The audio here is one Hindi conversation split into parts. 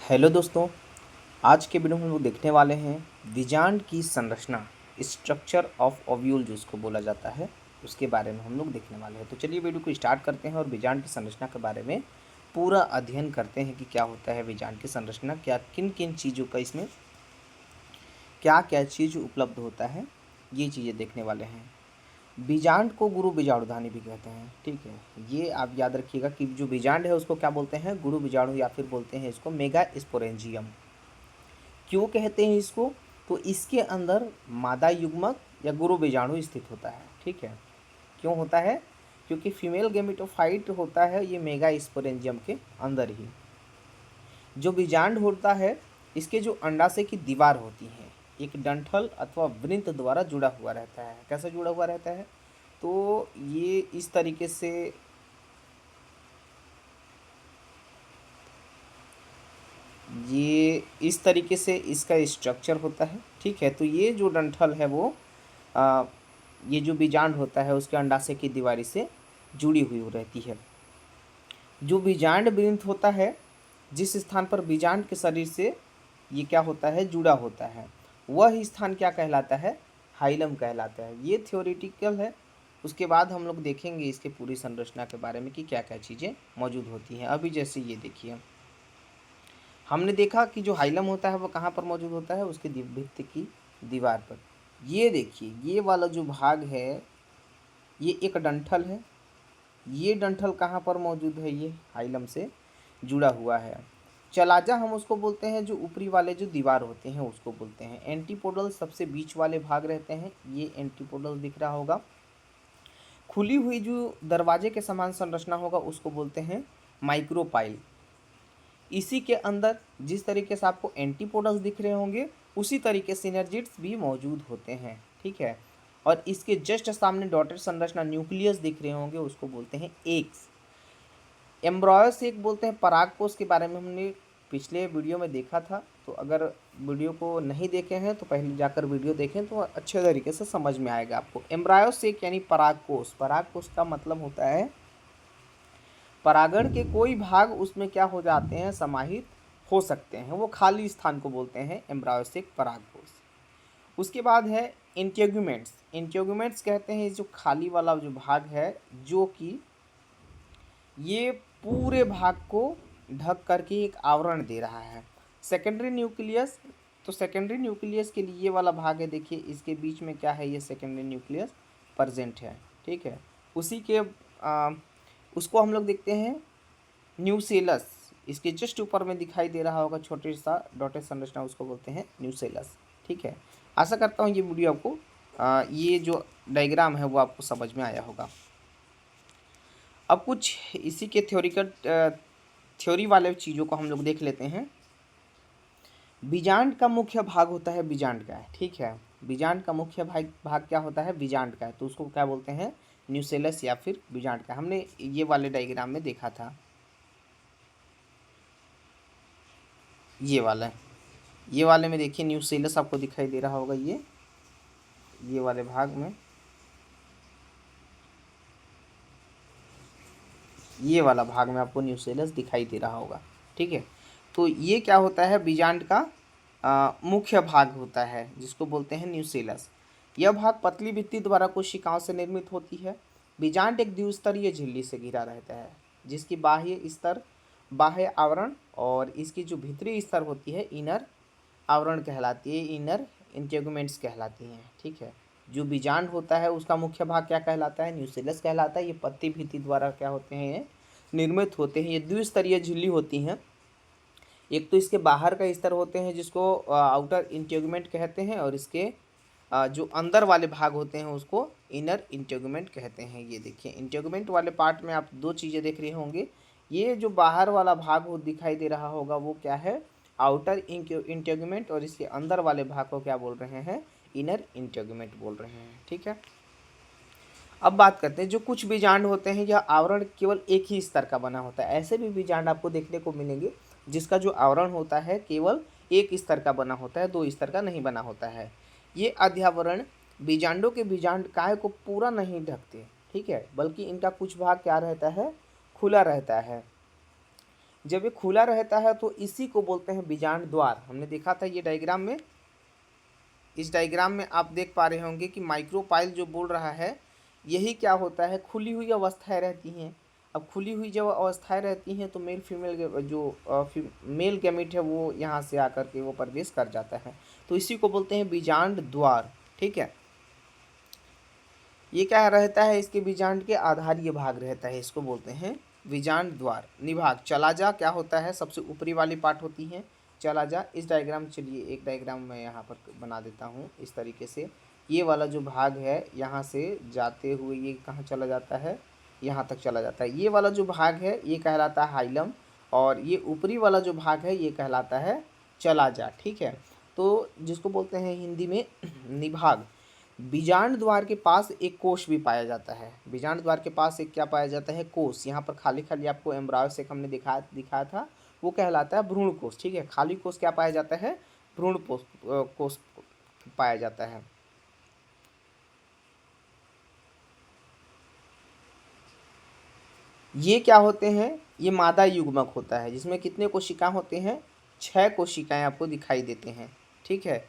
हेलो दोस्तों। आज के वीडियो में हम लोग देखने वाले हैं बीजांड की संरचना, स्ट्रक्चर ऑफ ओव्यूल जो उसको बोला जाता है, उसके बारे में हम लोग देखने वाले हैं। तो चलिए वीडियो को स्टार्ट करते हैं और बीजांड की संरचना के बारे में पूरा अध्ययन करते हैं कि क्या होता है बीजांड की संरचना, क्या किन किन चीज़ों का इसमें क्या क्या चीज़ उपलब्ध होता है, ये चीज़ें देखने वाले हैं। बीजांड को गुरु बीजाणुधानी भी कहते हैं, ठीक है। ये आप याद रखिएगा कि जो बीजांड है उसको क्या बोलते हैं, गुरु बीजाणु, या फिर बोलते हैं इसको मेगा स्पोरेंजियम। क्यों कहते हैं इसको, तो इसके अंदर मादा युग्मक या गुरु बीजाणु स्थित होता है, ठीक है। क्यों होता है, क्योंकि फीमेल गेमेटोफाइट होता है ये मेगा स्पोरेंजियम के अंदर ही। जो बीजांड होता है इसके जो अंडाशय की दीवार होती है एक डंठल अथवा वृंत द्वारा जुड़ा हुआ रहता है। कैसे जुड़ा हुआ रहता है, तो ये इस तरीके से इसका स्ट्रक्चर होता है, ठीक है। तो ये जो डंठल है वो ये जो बीजांड होता है उसके अंडाशय की दीवारी से जुड़ी हुई रहती है। जो बीजांड वृंत होता है, जिस स्थान पर बीजांड के शरीर से ये क्या होता है, जुड़ा होता है, वह स्थान क्या कहलाता है, हाइलम कहलाता है। ये थ्योरेटिकल है। उसके बाद हम लोग देखेंगे इसके पूरी संरचना के बारे में कि क्या क्या चीज़ें मौजूद होती हैं। अभी जैसे ये देखिए, हमने देखा कि जो हाइलम होता है वो कहाँ पर मौजूद होता है, उसके भित्ति की दीवार पर। ये देखिए, ये वाला जो भाग है ये एक डंठल है। ये डंठल कहाँ पर मौजूद है, ये हाइलम से जुड़ा हुआ है। चलाजा हम उसको बोलते हैं, जो ऊपरी वाले जो दीवार होते हैं उसको बोलते हैं। एंटीपोडल सबसे बीच वाले भाग रहते हैं, ये एंटीपोडल दिख रहा होगा। खुली हुई जो दरवाजे के समान संरचना होगा उसको बोलते हैं माइक्रोपाइल। इसी के अंदर जिस तरीके से आपको एंटीपोडल्स दिख रहे होंगे उसी तरीके सिनर्जिड्स भी मौजूद होते हैं, ठीक है। और इसके जस्ट सामने डॉटेड संरचना न्यूक्लियस दिख रहे होंगे उसको बोलते हैं एग्स। एम्ब्रॉयस एक बोलते हैं परागकोश, के बारे में हमने पिछले वीडियो में देखा था। तो अगर वीडियो को नहीं देखे हैं तो पहले जाकर वीडियो देखें तो अच्छे तरीके से समझ में आएगा आपको। एम्ब्रॉयस एक यानी परागकोश, परागकोश का मतलब होता है परागण के कोई भाग उसमें क्या हो जाते हैं, समाहित हो सकते हैं, वो खाली स्थान को बोलते हैं एम्ब्रायोसिक परागकोश। उसके बाद है इंटेगुमेंट्स। इंटेगुमेंट्स कहते हैं जो खाली वाला जो भाग है, जो कि ये पूरे भाग को ढक करके एक आवरण दे रहा है। सेकेंडरी न्यूक्लियस, तो सेकेंडरी न्यूक्लियस के लिए ये वाला भाग है, देखिए इसके बीच में क्या है, ये सेकेंडरी न्यूक्लियस प्रेजेंट है, ठीक है। उसी के उसको हम लोग देखते हैं न्यूसेलस। इसके जस्ट ऊपर में दिखाई दे रहा होगा छोटे सा डॉटेड संरचना, उसको बोलते हैं न्यूसेलस, ठीक है। आशा करता हूँ ये वीडियो आपको ये जो डायग्राम है वो आपको समझ में आया होगा। अब कुछ इसी के थ्योरी वाले चीज़ों को हम लोग देख लेते हैं। बीजांड का मुख्य भाग होता है बीजांड का है, ठीक है। बीजांड का मुख्य भाग क्या होता है, बीजांड का है, तो उसको क्या बोलते हैं, न्यूसेलस या फिर बीजांड का। हमने ये वाले डायग्राम में देखा था, ये वाले में देखिए न्यूसेलस आपको दिखाई दे रहा होगा। ये वाले भाग में ये वाला भाग में आपको न्यूसेलस दिखाई दे रहा होगा, ठीक है। तो ये क्या होता है, बीजांड का मुख्य भाग होता है जिसको बोलते हैं न्यूसेलस। यह भाग पतली भित्ति द्वारा कोशिकाओं से निर्मित होती है। बीजांड एक द्विस्तरीय झिल्ली से घिरा रहता है, जिसकी बाह्य आवरण और इसकी जो भीतरी स्तर होती है इनर आवरण कहलाती है, इनर इंटेगुमेंट्स कहलाती हैं, ठीक है। जो बीजांड होता है उसका मुख्य भाग क्या कहलाता है, न्यूसेलस कहलाता है। ये पत्ती भित्ति द्वारा क्या होते हैं, निर्मित होते हैं। ये द्विस्तरीय झिल्ली होती हैं। एक तो इसके बाहर का स्तर होते हैं जिसको आउटर इंटेगुमेंट कहते हैं, और इसके जो अंदर वाले भाग होते हैं उसको इनर इंटेगुमेंट कहते हैं। ये देखिए इंटेगुमेंट वाले पार्ट में आप दो चीज़ें देख रहे होंगे। ये जो बाहर वाला भाग हो दिखाई दे रहा होगा वो क्या है, आउटर इंटेगुमेंट, और इसके अंदर वाले भाग को क्या बोल रहे हैं, इनर इंटेगुमेंट बोल रहे हैं, ठीक है। अब बात करते हैं, जो कुछ बीजांड होते हैं यह आवरण केवल एक ही स्तर का बना होता है। ऐसे भी बीजांड आपको देखने को मिलेंगे जिसका जो आवरण होता है केवल एक स्तर का बना होता है, दो स्तर का नहीं बना होता है। ये अध्यावरण बीजांडों के बीजांड काय को पूरा नहीं ढकते, ठीक है, बल्कि इनका कुछ भाग क्या रहता है, खुला रहता है। जब ये खुला रहता है तो इसी को बोलते हैं बीजांड द्वार। हमने देखा था ये डायग्राम में, इस डायग्राम में आप देख पा रहे होंगे कि माइक्रोपाइल जो बोल रहा है यही क्या होता है, खुली हुई अवस्थाएं रहती हैं। अब खुली हुई जब अवस्थाएं रहती हैं तो मेल फीमेल जो मेल गैमेट है वो यहाँ से आकर के वो प्रवेश कर जाता है, तो इसी को बोलते हैं बीजांड द्वार। ठीक है, ये क्या रहता है, इसके बीजांड के आधारीय भाग रहता है, इसको बोलते हैं बीजांड द्वार। निभाग चला जा क्या होता है, सबसे ऊपरी वाली पार्ट होती है चला जा। इस डायग्राम, चलिए एक डायग्राम मैं यहाँ पर बना देता हूँ इस तरीके से। ये वाला जो भाग है यहाँ से जाते हुए ये कहाँ चला जाता है, यहाँ तक चला जाता है। ये वाला जो भाग है ये कहलाता है हाइलम, और ये ऊपरी वाला जो भाग है ये कहलाता है चला जा। ठीक है, तो जिसको बोलते हैं हिंदी में निभाग। बीजांड द्वार के पास एक कोष भी पाया जाता है। बीजांड द्वार के पास एक क्या पाया जाता है, कोष। यहाँ पर खाली खाली आपको एम्ब्रायो से हमने दिखाया था, वो कहलाता है भ्रूण कोष। ठीक है, खाली कोष क्या पाया जाता है, भ्रूण कोष पाया जाता है। ये क्या होते हैं, ये मादा युग्मक होता है जिसमें कितने कोशिकाएं होते हैं, 6 कोशिकाएं आपको दिखाई देते हैं। ठीक है,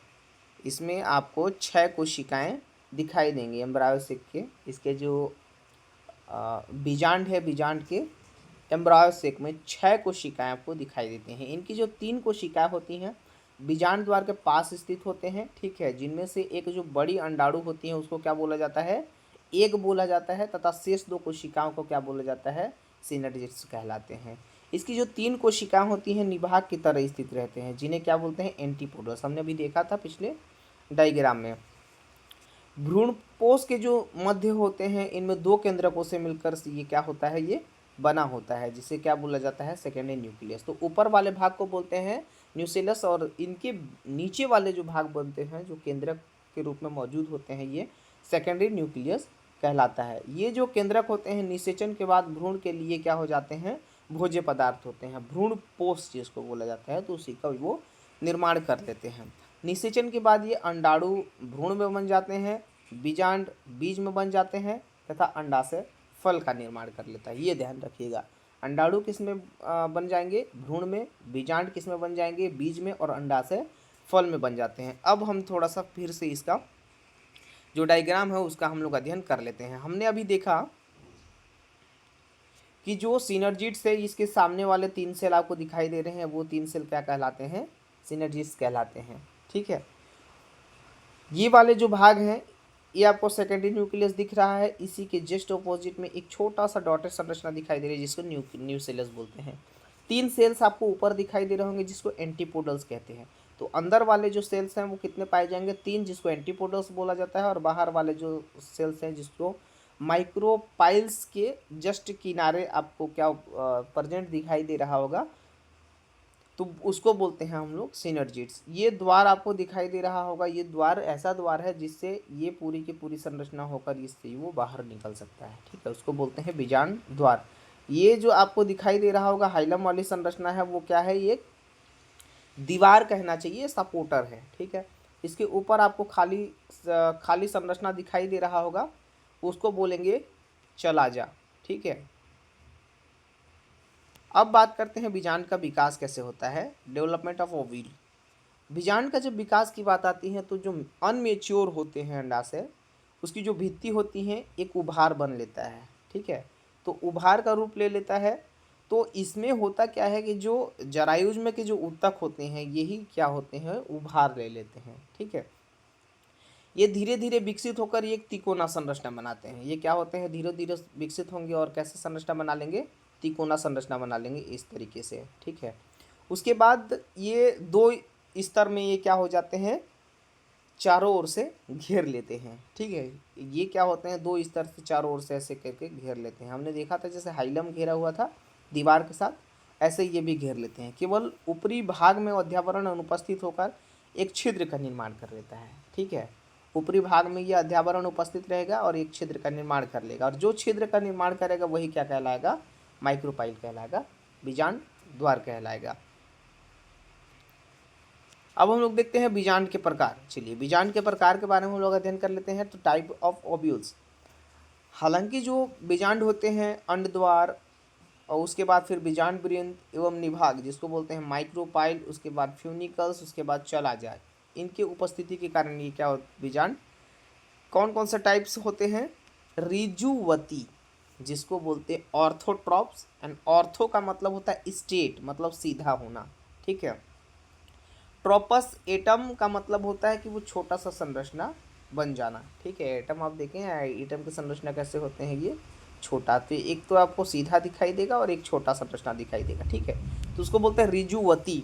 इसमें आपको 6 कोशिकाएं दिखाई देंगी एम्ब्रायोसिक के। इसके जो बीजांड है, बीजांड के एम्ब्रायोसिक में 6 कोशिकाएं आपको दिखाई देती हैं। इनकी जो 3 कोशिकाएं होती हैं बीजांड द्वार के पास स्थित होते हैं। ठीक है, जिनमें से एक जो बड़ी अंडाणु होती है उसको क्या बोला जाता है, एग बोला जाता है, तथा शेष 2 कोशिकाओं को क्या बोला जाता है, सिनर्जिड्स कहलाते हैं। इसकी जो 3 कोशिकाएं होती हैं निभाग की तरह स्थित रहते हैं, जिन्हें क्या बोलते हैं, एंटीपोडल्स। हमने अभी देखा था पिछले डायग्राम में। भ्रूणपोष के जो मध्य होते हैं इनमें 2 केंद्रकों से मिलकर ये क्या होता है, ये बना होता है, जिसे क्या बोला जाता है, सेकेंडरी न्यूक्लियस। तो ऊपर वाले भाग को बोलते हैं न्यूसेलस, और इनके नीचे वाले जो भाग बनते हैं जो केंद्रक के रूप में मौजूद होते हैं ये सेकेंडरी न्यूक्लियस कहलाता है। ये जो केंद्रक होते हैं निषेचन के बाद भ्रूण के लिए क्या हो जाते हैं, भोज्य पदार्थ होते हैं। भ्रूणपोष जिसको बोला जाता है तो उसी का वो निर्माण कर लेते हैं। निषेचन के बाद ये अंडाणु भ्रूण में बन जाते हैं, बीजांड बीज में बन जाते हैं, तथा अंडाशय फल का निर्माण कर लेता है। ये ध्यान रखिएगा, अंडाणु किस में बन जाएंगे, भ्रूण में, बीजांड किस में बन जाएंगे, बीज में, और अंडाशय फल में बन जाते हैं। अब हम थोड़ा सा फिर से इसका जो डायग्राम है उसका हम लोग अध्ययन कर लेते हैं। हमने अभी देखा कि जो सिनर्जिड्स है, इसके सामने वाले 3 सेल आपको दिखाई दे रहे हैं, वो 3 सेल क्या कहलाते हैं, सिनर्जिड्स कहलाते हैं। ठीक है, ये वाले जो भाग हैं ये आपको सेकेंडरी न्यूक्लियस दिख रहा है, इसी के जस्ट ऑपोजिट में एक छोटा सा डॉटेड संरचना दिखाई दे रही है जिसको न्यूसेलस बोलते हैं। 3 सेल्स आपको ऊपर दिखाई दे रहे होंगे जिसको एंटीपोडल्स कहते हैं। तो अंदर वाले जो सेल्स हैं वो कितने पाए जाएंगे, 3, जिसको एंटीपोडल्स बोला जाता है, और बाहर वाले जो सेल्स हैं जिसको माइक्रोपाइल्स के जस्ट किनारे आपको क्या प्रेजेंट दिखाई दे रहा होगा, तो उसको बोलते हैं हम लोग सिनर्जिड्स। ये द्वार आपको दिखाई दे रहा होगा, ये द्वार ऐसा द्वार है जिससे ये पूरी की पूरी संरचना होकर इससे वो बाहर निकल सकता है। ठीक है, उसको बोलते हैं बीजांड द्वार। ये जो आपको दिखाई दे रहा होगा हाइलम वाली संरचना है, वो क्या है, ये दीवार कहना चाहिए, सपोर्टर है। ठीक है, इसके ऊपर आपको खाली संरचना दिखाई दे रहा होगा, उसको बोलेंगे चला जा। ठीक है, अब बात करते हैं बीजांड का विकास कैसे होता है, डेवलपमेंट ऑफ ओव्यूल। बीजांड का जब विकास की बात आती है तो जो अनमेच्योर होते हैं अंडाशय, उसकी जो भित्ति होती है एक उभार बन लेता है। ठीक है, तो उभार का रूप ले लेता है। तो इसमें होता क्या है कि जो जरायुज में के जो ऊतक होते हैं यही क्या होते हैं, उभार ले लेते हैं। ठीक है, ये धीरे धीरे विकसित होकर एक तिकोना संरचना बनाते हैं। ये क्या होते हैं, धीरे धीरे विकसित होंगे और कैसे संरचना बना लेंगे, तिकोना संरचना बना लेंगे इस तरीके से। ठीक है, उसके बाद ये 2 स्तर में ये क्या हो जाते हैं, चारों ओर से घेर लेते हैं। ठीक है, ये क्या होते हैं, 2 स्तर से चारों ओर से ऐसे करके घेर लेते हैं। हमने देखा था जैसे हाइलम घेरा हुआ था दीवार के साथ, ऐसे ये भी घेर लेते हैं। केवल ऊपरी भाग में अध्यावरण अनुपस्थित होकर एक छिद्र का निर्माण कर लेता है। ठीक है, ऊपरी भाग में यह अध्यावरण उपस्थित रहेगा और एक छिद्र का निर्माण कर लेगा, और जो छिद्र का निर्माण करेगा वही क्या कहलाएगा, माइक्रोपाइल कहलाएगा, बीजांड द्वार कहलाएगा। अब हम लोग देखते हैं बीजांड के प्रकार। चलिए बीजांड के प्रकार के बारे में हम लोग अध्ययन कर लेते हैं। तो टाइप ऑफ ओव्यूल्स, हालांकि जो बीजांड होते हैं अंड द्वार और उसके बाद फिर बीजांड वृंत एवं निभाग जिसको बोलते हैं माइक्रोपाइल, उसके बाद फ्यूनिकल्स, उसके बाद चला जाए, इनके उपस्थिति के कारण ये क्या बीजांड कौन कौन से टाइप्स होते हैं? रिजुवती जिसको बोलते हैं ऑर्थोट्रॉप्स, एंड ऑर्थो का मतलब होता है स्ट्रेट, मतलब सीधा होना, ठीक है। ट्रोपस एटम का मतलब होता है कि वो छोटा सा संरचना बन जाना, ठीक है। एटम आप देखें एटम की संरचना कैसे होते हैं, ये छोटा, तो एक तो आपको सीधा दिखाई देगा और एक छोटा संरचना दिखाई देगा, ठीक है। तो उसको बोलते हैं रिजुवती।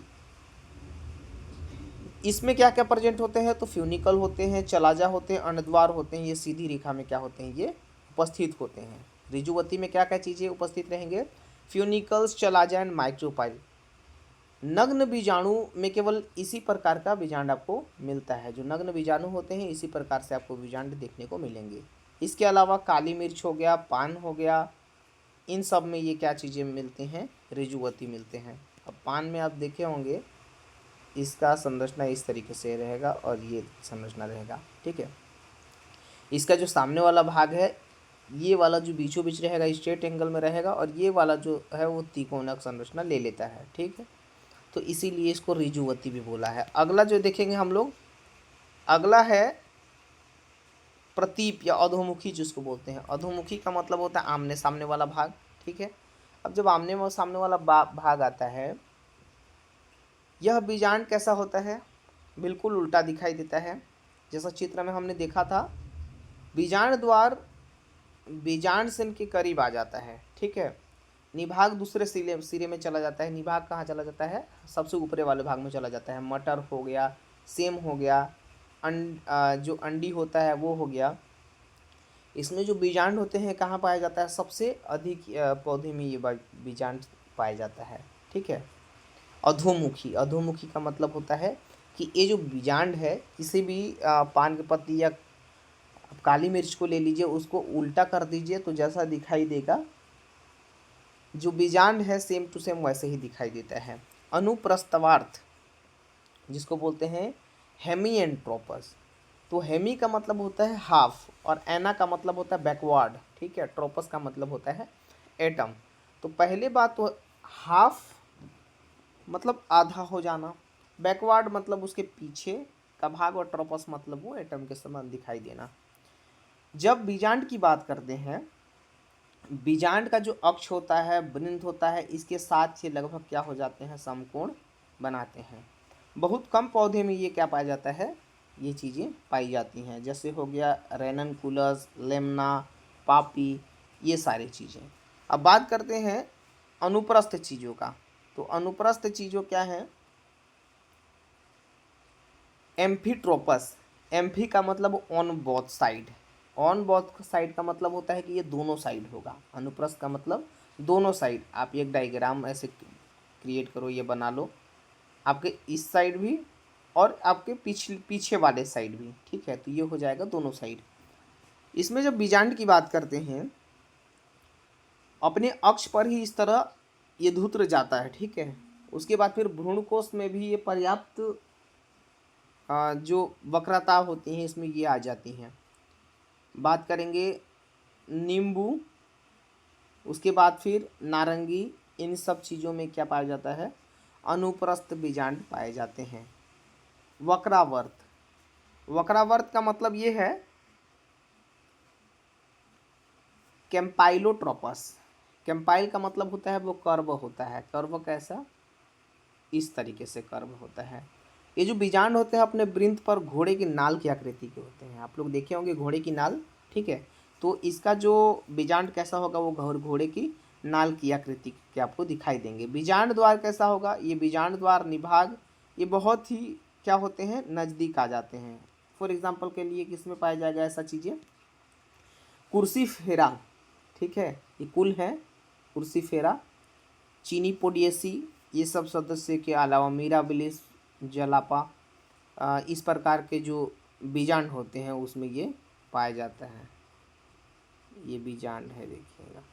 इसमें क्या क्या प्रेजेंट होते हैं? तो फ्यूनिकल होते हैं, चलाजा होते हैं, अंडद्वार होते हैं, ये सीधी रेखा में क्या होते हैं, ये उपस्थित होते हैं। रिजुवती में क्या क्या चीज़ें उपस्थित रहेंगे? फ्यूनिकल्स, चलाजा एंड माइक्रोपाइल। नग्न बीजाणु में केवल इसी प्रकार का बीजांड आपको मिलता है, जो नग्न बीजाणु होते हैं इसी प्रकार से आपको बीजांड देखने को मिलेंगे। इसके अलावा काली मिर्च हो गया, पान हो गया, इन सब में ये क्या चीज़ें मिलते हैं? रिजुवती मिलते हैं। अब पान में आप देखे होंगे इसका संरचना इस तरीके से रहेगा और ये संरचना रहेगा, ठीक है। इसका जो सामने वाला भाग है, ये वाला जो बीचों बीच रहेगा स्ट्रेट एंगल में रहेगा, और ये वाला जो है वो त्रिकोणक संरचना ले लेता है, ठीक है। तो इसीलिए इसको रिजुवती भी बोला है। अगला जो देखेंगे हम लोग, अगला है प्रतीप या अधोमुखी जिसको बोलते हैं। अधोमुखी का मतलब होता है आमने सामने वाला भाग, ठीक है। अब जब आमने सामने वाला भाग आता है, यह बीजांड कैसा होता है? बिल्कुल उल्टा दिखाई देता है। जैसा चित्र में हमने देखा था, बीजांड द्वार बीजांड सिन के करीब आ जाता है, ठीक है। निभाग दूसरे सिरे में चला जाता है। निभाग कहाँ चला जाता है? सबसे ऊपरे वाले भाग में चला जाता है। मटर हो गया, सेम हो गया, जो अंडी होता है वो हो गया। इसमें जो बीजांड होते हैं कहाँ पाया जाता है? सबसे अधिक पौधे में ये बीजांड पाया जाता है, ठीक है। अधोमुखी, अधोमुखी का मतलब होता है कि ये जो बीजांड है, किसी भी पान की पत्ती या काली मिर्च को ले लीजिए, उसको उल्टा कर दीजिए तो जैसा दिखाई देगा, जो बीजांड है सेम टू सेम वैसे ही दिखाई देता है। अनुप्रस्थवार्थ जिसको बोलते हैं हेमिएंट्रोपस। तो हेमी का मतलब होता है हाफ, और एना का मतलब होता है बैकवर्ड, ठीक है। ट्रोपस का मतलब होता है एटम। तो पहले बात तो हाफ मतलब आधा हो जाना, बैकवर्ड मतलब उसके पीछे का भाग, और ट्रोपस मतलब वो एटम के समान दिखाई देना। जब बीजांड की बात करते हैं, बीजांड का जो अक्ष होता है, वृंत होता है, इसके साथ ये लगभग क्या हो जाते हैं? समकोण बनाते हैं। बहुत कम पौधे में ये क्या पाया जाता है? ये चीज़ें पाई जाती हैं। जैसे हो गया रेननकुलस, लेमना, पापी, ये सारी चीज़ें। अब बात करते हैं अनुप्रस्थ चीज़ों का। तो अनुप्रस्थ चीज़ों क्या है? एम्फीट्रोपस। एम्फी का मतलब on both side. On both side का मतलब होता है कि ये दोनों साइड होगा। अनुप्रस्थ का मतलब दोनों साइड। आप एक डायग्राम ऐसे क्रिएट करो, ये बना लो, आपके इस साइड भी और आपके पीछे वाले साइड भी, ठीक है। तो ये हो जाएगा दोनों साइड। इसमें जब बीजांड की बात करते हैं, अपने अक्ष पर ही इस तरह ये धूत्र जाता है, ठीक है। उसके बाद फिर भ्रूणकोश में भी ये पर्याप्त जो वक्रता होती हैं इसमें ये आ जाती हैं। बात करेंगे नींबू, उसके बाद फिर नारंगी, इन सब चीज़ों में क्या पाया जाता है? अनुप्रस्थ बीजांड पाए जाते हैं। वक्रावर्त, वक्रावर्त का मतलब ये है कैम्पाइलोट्रोपस। कैम्पाइल का मतलब होता है वो कर्व होता है। कर्व कैसा? इस तरीके से कर्व होता है। ये जो बीजांड होते हैं अपने वृंत पर घोड़े की नाल की आकृति के होते हैं। आप लोग देखे होंगे घोड़े की नाल, ठीक है। तो इसका जो बीजांड कैसा होगा? वो घोड़े की नाल की आकृति के आपको दिखाई देंगे। बीजांड द्वार कैसा होगा? ये बीजांड द्वार, निभाग, ये बहुत ही क्या होते हैं? नज़दीक आ जाते हैं। फॉर एग्जाम्पल के लिए किस में पाया जाएगा ऐसा चीज़ें? कुर्सीफेरा, ठीक है, ये कुल है कुर्सीफेरा, चीनी पोडियसी, ये सब सदस्य के अलावा मीराबिलिस, जलापा, इस प्रकार के जो बीजांड होते हैं उसमें ये पाया जाता है। ये बीजांड है, देखिएगा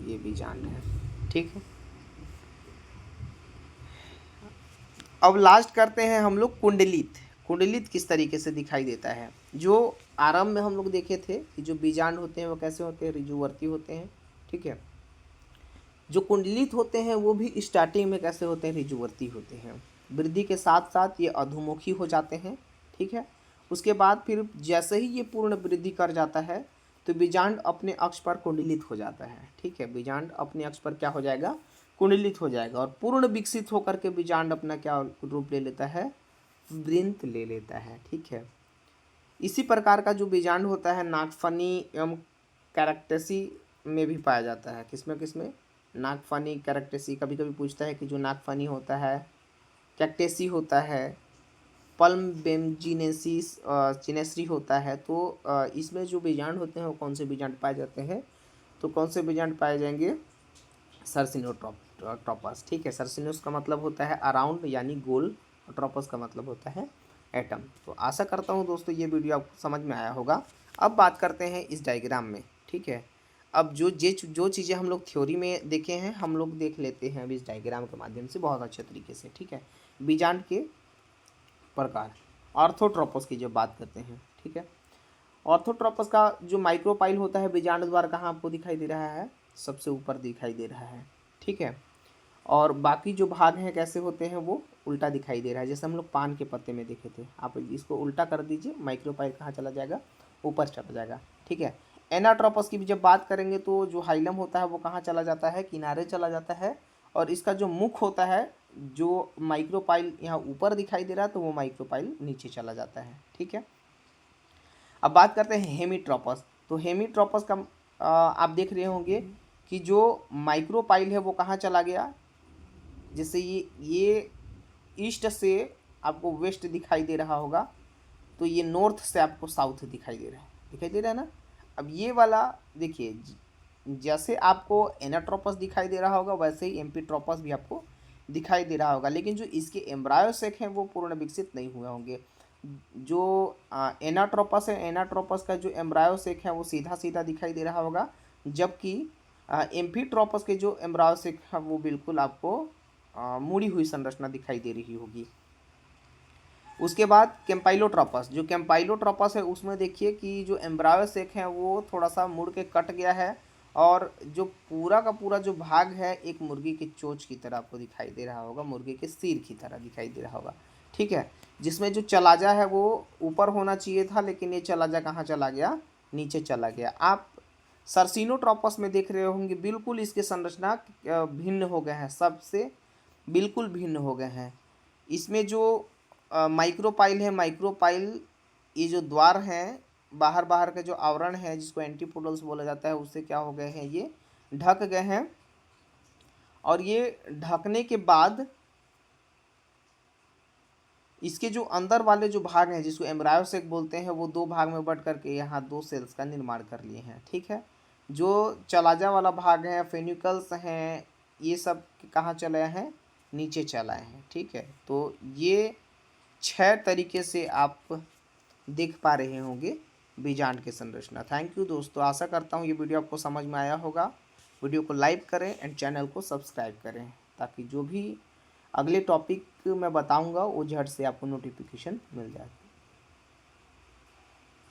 ये बीजांड है, ठीक है। अब लास्ट करते हैं हम लोग कुंडलित। कुंडलित किस तरीके से दिखाई देता है? जो आरंभ में हम लोग देखे थे कि जो बीजांड होते हैं वो कैसे होते हैं? रिजुवर्ती होते हैं। ठीक है। जो कुंडलित होते हैं वो भी स्टार्टिंग में कैसे होते हैं, ऋजुवर्ती होते हैं। वृद्धि के साथ साथ ये अधोमुखी हो जाते हैं, ठीक है। उसके बाद फिर जैसे ही ये पूर्ण वृद्धि कर जाता है तो बीजांड अपने अक्ष पर कुंडलित हो जाता है, ठीक है। बीजांड अपने अक्ष पर क्या हो जाएगा, कुंडलित हो जाएगा, और पूर्ण विकसित होकर के बीजांड अपना क्या रूप ले लेता है, वृंत ले लेता है, ठीक है। इसी प्रकार का जो बीजांड होता है नागफनी एवं कैरेक्टेसी में भी पाया जाता है। किसमें किसमें, नागफनी कैरेक्टेसी। कभी कभी पूछता है कि जो नागफनी होता है, कैक्टेसी होता है, पल्म बेमजीनेसिस चिनेसरी होता है, तो इसमें जो बीजांड होते हैं वो कौन से बीजांड पाए जाते हैं, तो कौन से बीजांड पाए जाएंगे, सर्सिनोट्रोपस, ठीक है। सर्सिनोस का मतलब होता है अराउंड यानी गोल, ट्रोपस का मतलब होता है एटम। तो आशा करता हूँ दोस्तों ये वीडियो आपको समझ में आया होगा। अब बात करते हैं इस डायग्राम में, ठीक है। अब जो चीज़ें हम लोग थ्योरी में देखे हैं हम लोग देख लेते हैं अभी इस डायग्राम के माध्यम से बहुत अच्छे तरीके से, ठीक है। बीजांड के प्रकार, ऑर्थोट्रोपस की जब बात करते हैं, ठीक है। ऑर्थोट्रोपस का जो माइक्रोपाइल होता है बीजांड द्वारा कहाँ आपको दिखाई दे रहा है, सबसे ऊपर दिखाई दे रहा है, ठीक है। और बाकी जो भाग हैं कैसे होते हैं, वो उल्टा दिखाई दे रहा है, जैसे हम लोग पान के पत्ते में देखे थे। आप इसको उल्टा कर दीजिए, माइक्रोपाइल कहाँ चला जाएगा, ऊपर चला जाएगा, ठीक है। एनाट्रोपस की भी जब बात करेंगे तो जो हाइलम होता है वो कहाँ चला जाता है, किनारे चला जाता है, और इसका जो मुख होता है, जो माइक्रोपाइल यहाँ ऊपर दिखाई दे रहा है तो वो माइक्रोपाइल नीचे चला जाता है, ठीक है। अब बात करते हैं हेमीट्रोपस। तो हेमीट्रोपस का आप देख रहे होंगे कि जो माइक्रोपाइल है वो कहाँ चला गया, जैसे ये ईस्ट से आपको वेस्ट दिखाई दे रहा होगा, तो ये नॉर्थ से आपको साउथ दिखाई दे रहा है, दिखाई दे रहा है ना। अब ये वाला देखिए, जैसे आपको एनाट्रोपस दिखाई दे रहा होगा वैसे ही एम्फीट्रोपस भी आपको दिखाई दे रहा होगा, लेकिन जो इसके एम्ब्रायोसेक हैं वो पूर्ण विकसित नहीं हुए होंगे। जो एनाट्रोपस है, एनाट्रोपस का जो एम्ब्रायोसेक है वो सीधा सीधा दिखाई दे रहा होगा, जबकि एम्फीट्रोपस के जो एम्ब्रायोसेक है वो बिल्कुल आपको मुड़ी हुई संरचना दिखाई दे रही होगी। उसके बाद कैम्पाइलोट्रोपस, जो कैम्पाइलोट्रोपस है उसमें देखिए कि जो एम्ब्रायोसेक है वो थोड़ा सा मुड़ के कट गया है, और जो पूरा का पूरा जो भाग है एक मुर्गी की चोंच की तरह आपको दिखाई दे रहा होगा, मुर्गी के सिर की तरह दिखाई दे रहा होगा, ठीक है। जिसमें जो चलाजा है वो ऊपर होना चाहिए था, लेकिन ये चलाजा कहाँ चला गया, नीचे चला गया। आप सर्सिनोट्रोपस में देख रहे होंगे बिल्कुल इसके संरचना भिन्न हो गए हैं, सबसे बिल्कुल भिन्न हो गए हैं। इसमें जो माइक्रोपाइल है, माइक्रोपाइल ये जो द्वार हैं, बाहर बाहर का जो आवरण है जिसको एंटीपोडल्स बोला जाता है, उससे क्या हो गए हैं, ये ढक गए हैं। और ये ढकने के बाद इसके जो अंदर वाले जो भाग हैं जिसको एम्ब्रायोसेक बोलते हैं वो दो भाग में बट करके यहाँ दो सेल्स का निर्माण कर लिए हैं, ठीक है। जो चलाजा वाला भाग है, फेन्यूकल्स हैं, ये सब कहाँ चले हैं, नीचे चलाए हैं, ठीक है। तो ये 6 तरीके से आप देख पा रहे होंगे बीजांड की संरचना। थैंक यू दोस्तों, आशा करता हूँ ये वीडियो आपको समझ में आया होगा। वीडियो को लाइक करें एंड चैनल को सब्सक्राइब करें, ताकि जो भी अगले टॉपिक मैं बताऊंगा वो झट से आपको नोटिफिकेशन मिल जाए।